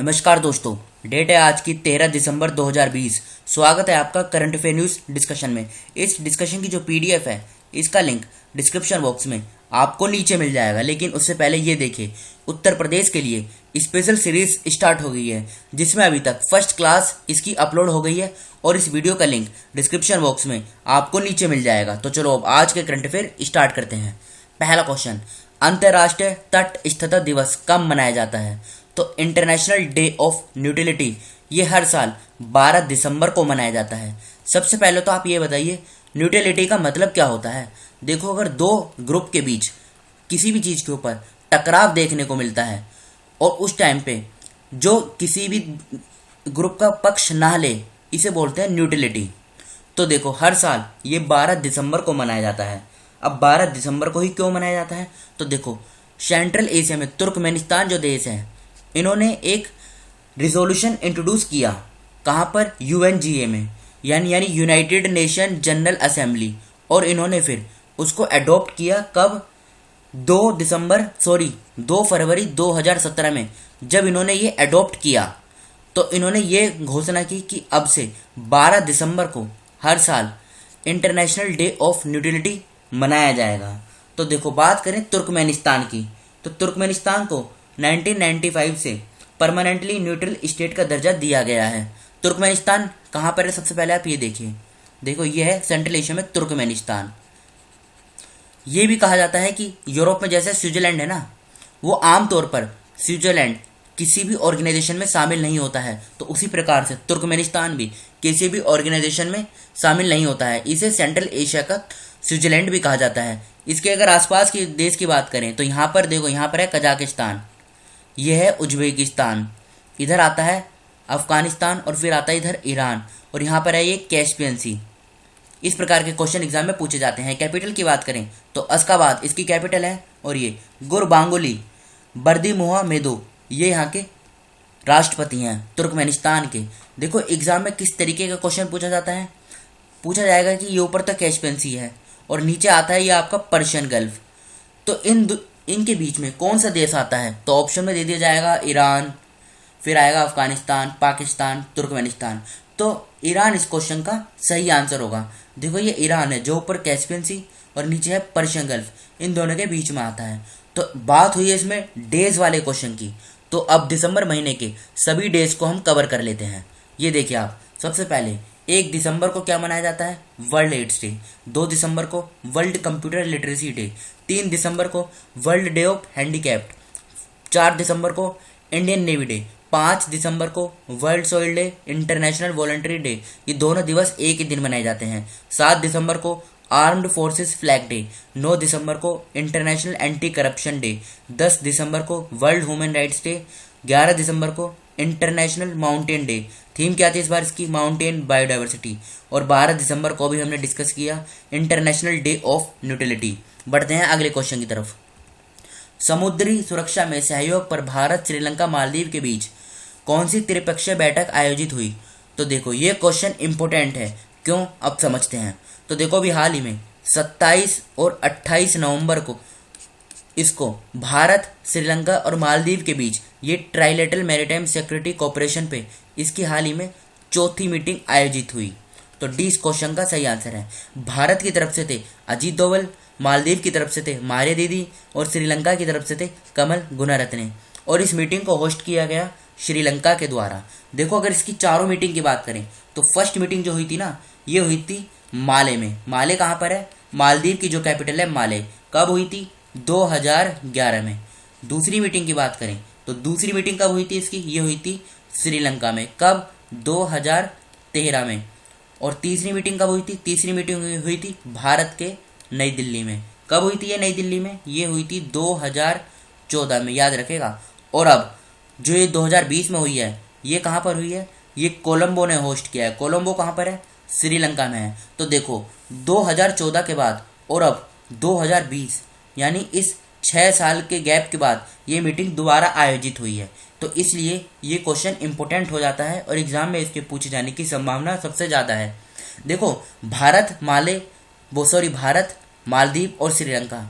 नमस्कार दोस्तों। डेट है आज की 13 दिसंबर 2020। स्वागत है आपका करंट अफेयर न्यूज़ डिस्कशन में। इस डिस्कशन की जो पीडीएफ है इसका लिंक डिस्क्रिप्शन बॉक्स में आपको नीचे मिल जाएगा। लेकिन उससे पहले ये देखिए, उत्तर प्रदेश के लिए स्पेशल सीरीज स्टार्ट हो गई है जिसमें अभी तक फर्स्ट क्लास इसकी अपलोड हो गई है और इस वीडियो का लिंक डिस्क्रिप्शन बॉक्स में आपको नीचे मिल जाएगा। तो चलो अब आज के करंट अफेयर स्टार्ट करते हैं। पहला क्वेश्चन, अंतर्राष्ट्रीय तटस्थता दिवस कब मनाया जाता है? तो इंटरनेशनल डे ऑफ न्यूट्रलिटी ये हर साल 12 दिसंबर को मनाया जाता है। सबसे पहले तो आप ये बताइए न्यूट्रलिटी का मतलब क्या होता है। देखो, अगर दो ग्रुप के बीच किसी भी चीज़ के ऊपर टकराव देखने को मिलता है और उस टाइम पे जो किसी भी ग्रुप का पक्ष ना ले, इसे बोलते हैं न्यूट्रलिटी। तो देखो, हर साल ये 12 दिसंबर को मनाया जाता है। अब 12 दिसंबर को ही क्यों मनाया जाता है? तो देखो, सेंट्रल एशिया में तुर्कमेनिस्तान जो देश है, इन्होंने एक रिजोल्यूशन इंट्रोड्यूस किया। कहाँ पर? यूएनजीए में, यानी यूनाइटेड नेशन जनरल असेंबली। और इन्होंने फिर उसको अडॉप्ट किया कब? 2 फरवरी 2017 में जब इन्होंने ये अडॉप्ट किया तो इन्होंने ये घोषणा की कि अब से 12 दिसंबर को हर साल इंटरनेशनल डे ऑफ न्यूट्रलिटी मनाया जाएगा। तो देखो, बात करें तुर्कमेनिस्तान की, तो तुर्कमेनिस्तान को 1995 से परमानेंटली न्यूट्रल स्टेट का दर्जा दिया गया है। तुर्कमेनिस्तान कहाँ पर है? सबसे पहले आप ये देखिए, देखो ये है सेंट्रल एशिया में तुर्कमेनिस्तान। ये भी कहा जाता है कि यूरोप में जैसे स्विट्जरलैंड है ना, वो आमतौर पर स्विट्जरलैंड किसी भी ऑर्गेनाइजेशन में शामिल नहीं होता है, तो उसी प्रकार से तुर्कमेनिस्तान भी किसी भी ऑर्गेनाइजेशन में शामिल नहीं होता है। इसे सेंट्रल एशिया का स्विट्जरलैंड भी कहा जाता है। इसके अगर आसपास के देश की बात करें तो यहाँ पर देखो, यहाँ पर है कजाकिस्तान, यह है उज्बेकिस्तान, इधर आता है अफगानिस्तान और फिर आता है इधर ईरान, और यहाँ पर है ये कैस्पियन सी। इस प्रकार के क्वेश्चन एग्जाम में पूछे जाते हैं। कैपिटल की बात करें तो अशखाबाद इसकी कैपिटल है, और ये गुरबांगुली बर्दिमुहामेदोव ये यहाँ के राष्ट्रपति हैं तुर्कमेनिस्तान के। देखो, एग्जाम में किस तरीके का क्वेश्चन पूछा जाता है। पूछा जाएगा कि ये ऊपर तक कैस्पियन सी है और नीचे आता है ये आपका पर्शियन गल्फ, तो इनके बीच में कौन सा देश आता है? तो ऑप्शन में दे दिया जाएगा ईरान, फिर आएगा अफगानिस्तान, पाकिस्तान, तुर्कमेनिस्तान। तो ईरान इस क्वेश्चन का सही आंसर होगा। देखो, ये ईरान है जो ऊपर कैस्पियन सी और नीचे है पर्शियन गल्फ, इन दोनों के बीच में आता है। तो बात हुई है इसमें डेज वाले क्वेश्चन की, तो अब दिसंबर महीने के सभी डेज को हम कवर कर लेते हैं। ये देखिए आप, सबसे पहले 1 दिसंबर को क्या मनाया जाता है? World ads day. 2 दिसंबर को वर्ल्ड कंप्यूटर लिटरेसी डे। 3 दिसंबर को वर्ल्ड डे ऑफ हैंडीकैप्ड। 4 दिसंबर को इंडियन नेवी डे। 5 दिसंबर को world soil day, international voluntary day. ये दोनों दिवस एक ही दिन मनाए जाते हैं। 7 दिसंबर को आर्म्ड फोर्सेस फ्लैग डे। 9 दिसंबर को इंटरनेशनल एंटी करप्शन डे। 10 दिसंबर को वर्ल्ड ह्यूमन राइट्स डे। 11 दिसंबर को इंटरनेशनल माउंटेन डे। थीम क्या थी इस बार इसकी? Mountain biodiversity. और 12 दिसंबर को भी हमने डिस्कस किया, इंटरनेशनल डे ऑफ न्यूट्रलिटी। बढ़ते हैं अगले क्वेश्चन की तरफ। समुद्री सुरक्षा में सहयोग पर भारत, श्रीलंका, मालदीव के बीच कौन सी त्रिपक्षीय बैठक आयोजित हुई? तो देखो, ये क्वेश्चन इंपोर्टेंट है। क्यों? अब समझते हैं। तो देखो, अभी हाल ही में 27 और 28 नवंबर को इसको भारत, श्रीलंका और मालदीव के बीच ये ट्राइलेटरल मैरीटाइम सिक्योरिटी कोऑपरेशन पे इसकी हाल ही में चौथी मीटिंग आयोजित हुई। तो डी इस क्वेश्चन का सही आंसर है। भारत की तरफ से थे अजीत डोवल, मालदीव की तरफ से थे मारिया दीदी और श्रीलंका की तरफ से थे कमल गुनारत्ने। और इस मीटिंग को होस्ट किया गया श्रीलंका के द्वारा। देखो, अगर इसकी चारों मीटिंग की बात करें तो फर्स्ट मीटिंग जो हुई थी ना, ये हुई थी माले में। माले कहाँ पर है? मालदीव की जो कैपिटल है माले। कब हुई थी? 2011 में। दूसरी मीटिंग की बात करें तो दूसरी मीटिंग कब हुई थी इसकी? ये हुई थी श्रीलंका में। कब? 2013 में। और तीसरी मीटिंग कब हुई थी? तीसरी मीटिंग हुई थी भारत के नई दिल्ली में। कब हुई थी ये नई दिल्ली में? ये हुई थी 2014 में, याद रखेगा। और अब जो ये 2020 में हुई है, ये कहाँ पर हुई है? ये कोलंबो ने होस्ट किया है। कोलंबो कहाँ पर है? श्रीलंका में है। तो देखो, 2014 के बाद और अब 2020, यानी इस 6 साल के गैप के बाद ये मीटिंग दोबारा आयोजित हुई है। तो इसलिए ये क्वेश्चन इंपॉर्टेंट हो जाता है और एग्जाम में इसके पूछे जाने की संभावना सबसे ज़्यादा है। देखो, भारत, मालदीव और श्रीलंका,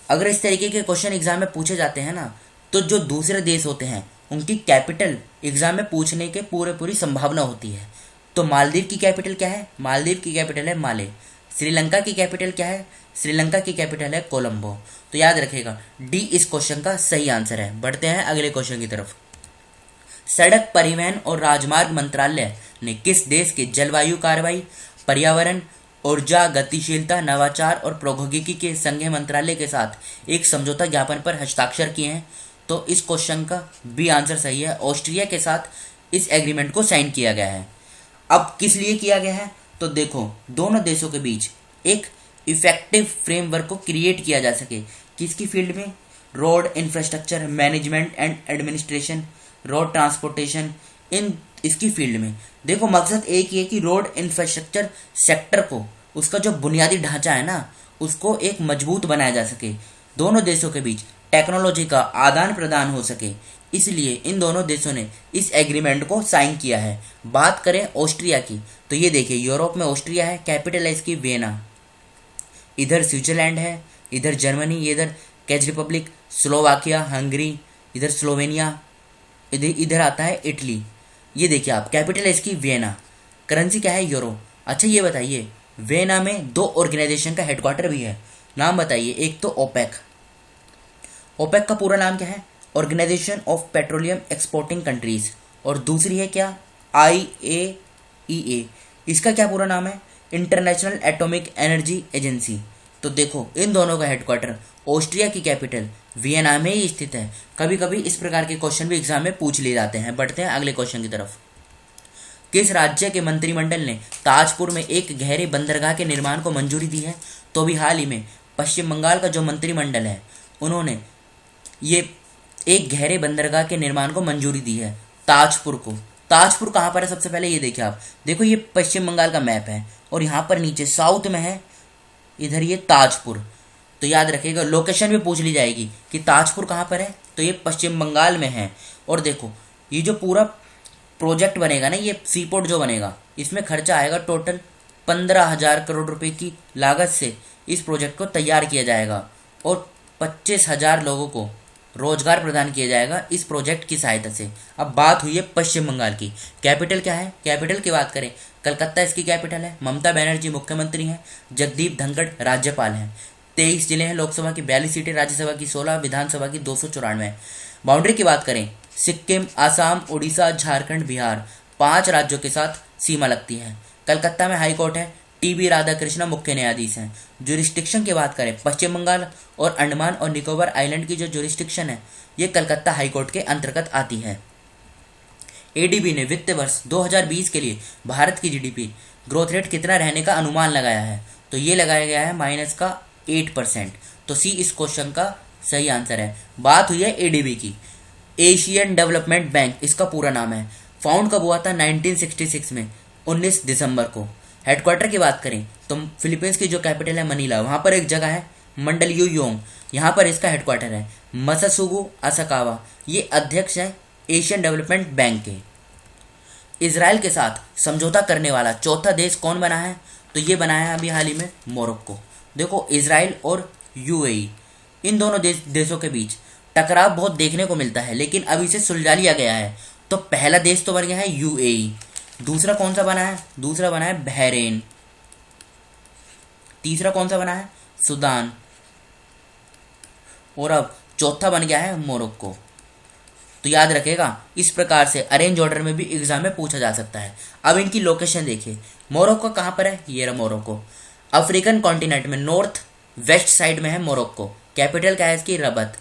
अगर इस तरीके के क्वेश्चन एग्जाम में पूछे जाते हैं ना, तो जो दूसरे देश होते हैं उनकी कैपिटल एग्जाम में पूछने के पूरी संभावना होती है। तो मालदीव की कैपिटल क्या है? मालदीव की कैपिटल है माले। श्रीलंका की कैपिटल क्या है? श्रीलंका की कैपिटल है कोलंबो। तो याद रखिएगा डी इस क्वेश्चन का सही आंसर है। बढ़ते हैं अगले क्वेश्चन की तरफ। सड़क परिवहन और राजमार्ग मंत्रालय ने किस देश के जलवायु कार्रवाई, पर्यावरण, ऊर्जा, गतिशीलता, नवाचार और प्रौद्योगिकी के संघीय मंत्रालय के साथ एक समझौता ज्ञापन पर हस्ताक्षर किए हैं? तो इस क्वेश्चन का बी आंसर सही है। ऑस्ट्रिया के साथ इस एग्रीमेंट को साइन किया गया है। अब किस लिए किया गया है? तो देखो, दोनों देशों के बीच एक इफेक्टिव फ्रेमवर्क को क्रिएट किया जा सके। किसकी फील्ड में? Road infrastructure management and administration, road transportation, in इसकी फील्ड में। देखो, मकसद एक ही है कि रोड इंफ्रास्ट्रक्चर सेक्टर को, उसका जो बुनियादी ढांचा है ना, उसको एक मजबूत बनाया जा सके, दोनों देशों के बीच टेक्नोलॉजी का आदान प्रदान हो सके। इसलिए इन दोनों देशों ने इस एग्रीमेंट को साइन किया है। बात करें ऑस्ट्रिया की, तो ये देखिए यूरोप में ऑस्ट्रिया है, कैपिटल है इसकी वियना। इधर स्विट्जरलैंड है, इधर जर्मनी, ये इधर चेक रिपब्लिक, स्लोवाकिया, हंगरी, इधर स्लोवेनिया, इधर आता है इटली। ये देखिए आप, कैपिटल है इसकी वियना, करेंसी क्या है? यूरो। अच्छा ये बताइए, वियना में दो ऑर्गेनाइजेशन का हेडक्वार्टर भी है, नाम बताइए। एक तो ओपेक, ओपेक का पूरा नाम क्या है? Organization of petroleum exporting countries. और दूसरी है क्या? IAEA। इसका क्या पूरा नाम है? International atomic energy agency. तो देखो, इन दोनों का हेडक्वार्टर ऑस्ट्रिया की कैपिटल वियना में ही स्थित है। कभी कभी इस प्रकार के क्वेश्चन भी एग्जाम में पूछ लिए जाते हैं। बढ़ते हैं अगले क्वेश्चन की तरफ। किस राज्य के मंत्रिमंडल ने ताजपुर में एक गहरे बंदरगाह के निर्माण को मंजूरी दी है? तो अभी हाल ही में पश्चिम बंगाल का जो मंत्रिमंडल है, उन्होंने ये एक गहरे बंदरगाह के निर्माण को मंजूरी दी है, ताजपुर को। ताजपुर कहाँ पर है? सबसे पहले ये देखिए आप, देखो ये पश्चिम बंगाल का मैप है और यहाँ पर नीचे साउथ में है, इधर ये ताजपुर। तो याद रखिएगा, लोकेशन भी पूछ ली जाएगी कि ताजपुर कहाँ पर है, तो ये पश्चिम बंगाल में है। और देखो, ये जो पूरा प्रोजेक्ट बनेगा ना, ये सी पोर्ट जो बनेगा, इसमें खर्चा आएगा टोटल 15,000 करोड़ रुपए की लागत से इस प्रोजेक्ट को तैयार किया जाएगा और 25,000 लोगों को रोजगार प्रदान किया जाएगा इस प्रोजेक्ट की सहायता से। अब बात हुई है पश्चिम बंगाल की। कैपिटल क्या है? कैपिटल की बात करें, कलकत्ता इसकी कैपिटल है। ममता बनर्जी मुख्यमंत्री हैं, जगदीप धनखड़ राज्यपाल हैं। 23 जिले हैं, लोकसभा की 42 सीटें, राज्यसभा की 16, विधानसभा की 294। बाउंड्री की बात करें, सिक्किम, आसाम, उड़ीसा, झारखंड, बिहार, 5 राज्यों के साथ सीमा लगती है। कलकत्ता में हाई कोर्ट है, TB राधाकृष्ण मुख्य न्यायाधीश हैं। जुरिस्डिक्शन की बात करें, पश्चिम बंगाल और अंडमान और निकोबार आइलैंड की जो जुरिस्डिक्शन है, ये कलकत्ता हाई कोर्ट के अंतर्गत आती है। ADB ने वित्त वर्ष 2020 के लिए भारत की GDP ग्रोथ रेट कितना रहने का अनुमान लगाया है? तो ये लगाया गया है -8%। तो सी इस क्वेश्चन का सही आंसर है। बात हुई है ADB की, एशियन डेवलपमेंट बैंक इसका पूरा नाम है। फाउंड कब हुआ था? 1966 में, 19 दिसंबर को। हेडक्वार्टर की बात करें तो फिलीपींस की जो कैपिटल है मनीला, वहाँ पर एक जगह है मंडलयुयोंग, यहाँ पर इसका हेडक्वार्टर है। मसासुगु असाकावा ये अध्यक्ष है एशियन डेवलपमेंट बैंक के। इजराइल के साथ समझौता करने वाला चौथा देश कौन बना है? तो ये बनाया है अभी हाल ही में मोरक्को। देखो, इजराइल और UAE इन दोनों देशों के बीच टकराव बहुत देखने को मिलता है, लेकिन अभी इसे सुलझा लिया गया है। तो पहला देश तो बन गया है UAE, दूसरा कौन सा बना है? दूसरा बना है बहरीन, तीसरा कौन सा बना है? सूडान, और अब चौथा बन गया है मोरक्को। तो याद रखेगा, इस प्रकार से अरेंज ऑर्डर में भी एग्जाम में पूछा जा सकता है। अब इनकी लोकेशन देखिए, मोरक्को कहाँ पर है? ये रहा मोरक्को, अफ्रीकन कॉन्टिनेंट में नॉर्थ वेस्ट साइड में है मोरक्को। कैपिटल क्या है इसकी? रबत।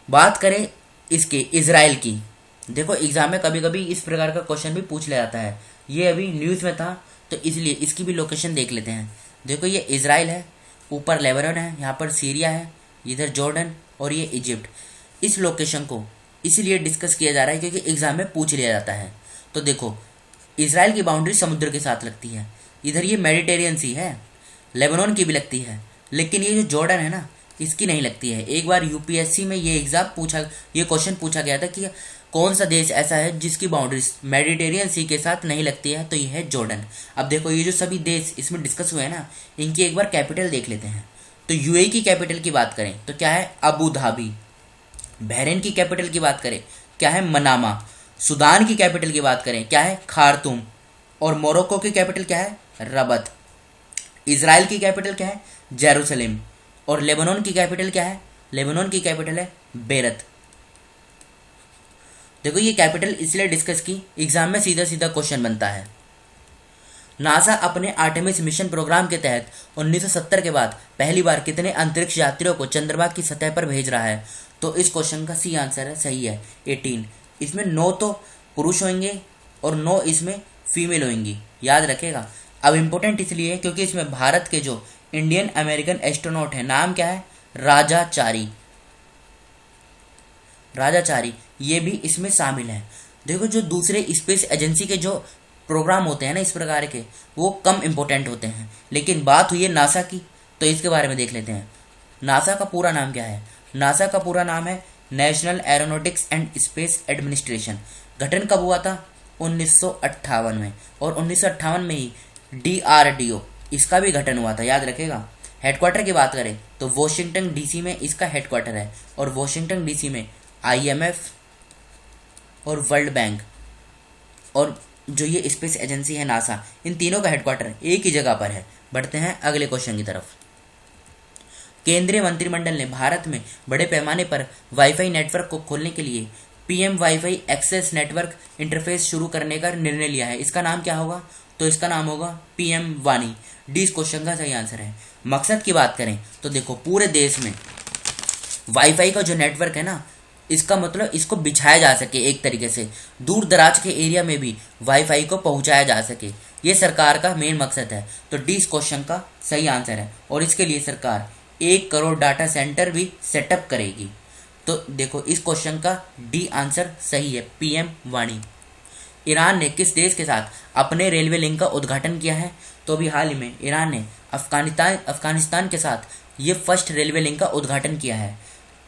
बात करें इसके इजराइल की, देखो एग्जाम में कभी कभी इस प्रकार का क्वेश्चन भी पूछ लिया जाता है, ये अभी न्यूज़ में था तो इसलिए इसकी भी लोकेशन देख लेते हैं। देखो, ये इजराइल है, ऊपर लेबनान है, यहाँ पर सीरिया है, इधर जॉर्डन और ये इजिप्ट। इस लोकेशन को इसलिए डिस्कस किया जा रहा है क्योंकि एग्जाम में पूछ लिया जाता है। तो देखो, इजराइल की बाउंड्री समुद्र के साथ लगती है, इधर ये मेडिटेरियन सी है, लेबनान की भी लगती है, लेकिन ये जो जॉर्डन है ना, इसकी नहीं लगती है। एक बार UPSC में ये क्वेश्चन पूछा गया था कि कौन सा देश ऐसा है जिसकी बाउंड्रीज मेडिटेरियन सी के साथ नहीं लगती है, तो ये है जॉर्डन। अब देखो, ये जो सभी देश इसमें डिस्कस हुए हैं ना, इनकी एक बार कैपिटल देख लेते हैं। तो UAE की कैपिटल की बात करें तो क्या है? Abu Dhabi. बहरीन की कैपिटल की बात करें क्या है, मनामा। सूडान की कैपिटल की बात करें, क्या है, खार्तूम। और मोरक्को की कैपिटल क्या है, रबत। इजराइल की कैपिटल क्या है, जेरूसलेम। और लेबनान की कैपिटल क्या है, लेबनान की कैपिटल है बेरत। देखो ये कैपिटल इसलिए डिस्कस की, एग्जाम में सीधा सीधा क्वेश्चन बनता है। नासा अपने आर्टेमिस मिशन प्रोग्राम के तहत 1970 के बाद पहली बार कितने अंतरिक्ष यात्रियों को चंद्रमा की सतह पर भेज रहा है? तो इस क्वेश्चन का सी आंसर है, सही है, 18। इसमें 9 तो पुरुष होंगे और 9 इसमें फीमेल होंगी, याद रखेगा। अब इम्पोर्टेंट इसलिए क्योंकि इसमें भारत के जो इंडियन अमेरिकन एस्ट्रोनॉट है, नाम क्या है, राजाचारी। राजाचारी ये भी इसमें शामिल है। देखो जो दूसरे स्पेस एजेंसी के जो प्रोग्राम होते हैं ना इस प्रकार के, वो कम इम्पोर्टेंट होते हैं, लेकिन बात हुई है नासा की, तो इसके बारे में देख लेते हैं। नासा का पूरा नाम क्या है? नासा का पूरा नाम है national aeronautics and space administration. गठन कब हुआ था? 1958 में। और 1958 में ही DRDO इसका भी गठन हुआ था, याद रखेगा। हेडक्वार्टर की बात करें तो वॉशिंगटन DC में इसका हेडक्वार्टर है। और वॉशिंगटन DC में IMF और वर्ल्ड बैंक और जो ये स्पेस एजेंसी है नासा, इन तीनों का हेडक्वार्टर एक ही जगह पर है। बढ़ते हैं अगले क्वेश्चन की तरफ। केंद्रीय मंत्रिमंडल ने भारत में बड़े पैमाने पर वाईफाई नेटवर्क को खोलने के लिए PM wifi access network interface शुरू करने का निर्णय लिया है। इसका नाम क्या होगा? तो इसका नाम होगा PM वाणी। डी इस क्वेश्चन का सही आंसर है। मकसद की बात करें तो देखो पूरे देश में वाईफाई का जो नेटवर्क है ना, इसका मतलब इसको बिछाया जा सके, एक तरीके से दूर दराज के एरिया में भी वाईफाई को पहुंचाया जा सके, ये सरकार का मेन मकसद है। तो डी इस क्वेश्चन का सही आंसर है। और इसके लिए सरकार 1 करोड़ डाटा सेंटर भी सेटअप करेगी। तो देखो इस क्वेश्चन का डी आंसर सही है, PM वाणी। ईरान ने किस देश के साथ अपने रेलवे लिंक का उद्घाटन किया है? तो अभी हाल ही में ईरान ने अफगानिस्तान के साथ ये फर्स्ट रेलवे लिंक का उद्घाटन किया है।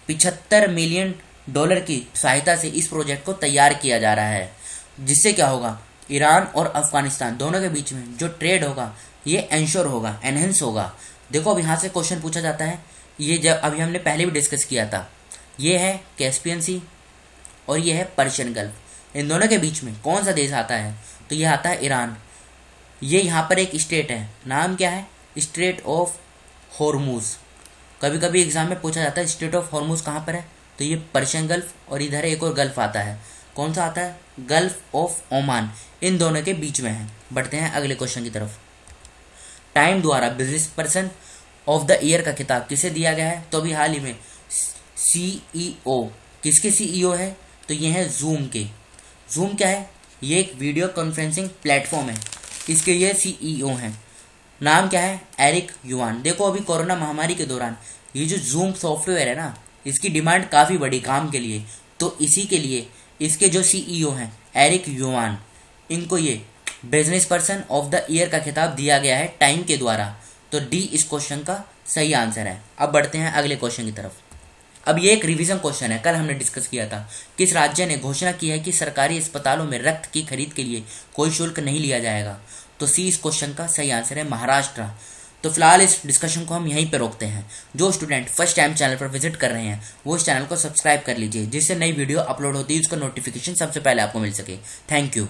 $75 मिलियन की सहायता से इस प्रोजेक्ट को तैयार किया जा रहा है, जिससे क्या होगा, ईरान और अफगानिस्तान दोनों के बीच में जो ट्रेड होगा ये एंश्योर होगा, एनहेंस होगा। देखो अब यहाँ से क्वेश्चन पूछा जाता है, ये जब अभी हमने पहले भी डिस्कस किया था, ये है कैस्पियन सी और ये है पर्शियन गल्फ। इन दोनों के बीच में कौन सा देश आता है? तो ये आता है ईरान। ये यहाँ पर एक स्टेट है, नाम क्या है, स्ट्रेट ऑफ हॉर्मूज। कभी कभी एग्जाम में पूछा जाता है स्ट्रेट ऑफ हॉर्मूज कहाँ पर है, तो ये पर्शियन गल्फ और इधर एक और गल्फ आता है, कौन सा आता है, गल्फ ऑफ ओमान। इन दोनों के बीच में है। बढ़ते हैं अगले क्वेश्चन की तरफ। टाइम द्वारा business person of the year का खिताब किसे दिया गया है? तो अभी हाल ही में CEO, किसके CEO है? तो ये है जूम के। जूम क्या है? ये एक वीडियो कॉन्फ्रेंसिंग प्लेटफॉर्म है, इसके ये CEO हैं। नाम क्या है? Eric Yuan. देखो अभी कोरोना महामारी के दौरान ये जो जूम सॉफ्टवेयर है ना, इसकी डिमांड काफ़ी बड़ी काम के लिए, तो इसी के लिए इसके जो CEO हैं एरिक युआन, इनको ये business person of the year का खिताब दिया गया है टाइम के द्वारा। तो डी इस क्वेश्चन का सही आंसर है। अब बढ़ते हैं अगले क्वेश्चन की तरफ। अब ये एक रिवीजन क्वेश्चन है, कल हमने डिस्कस किया था। किस राज्य ने घोषणा की है कि सरकारी अस्पतालों में रक्त की खरीद के लिए कोई शुल्क नहीं लिया जाएगा? तो सी इस क्वेश्चन का सही आंसर है, महाराष्ट्र। तो फिलहाल इस डिस्कशन को हम यहीं पे रोकते हैं। जो स्टूडेंट फर्स्ट टाइम चैनल पर विजिट कर रहे हैं वो इस चैनल को सब्सक्राइब कर लीजिए, जिससे नई वीडियो अपलोड होती है उसका नोटिफिकेशन सबसे पहले आपको मिल सके। Thank you.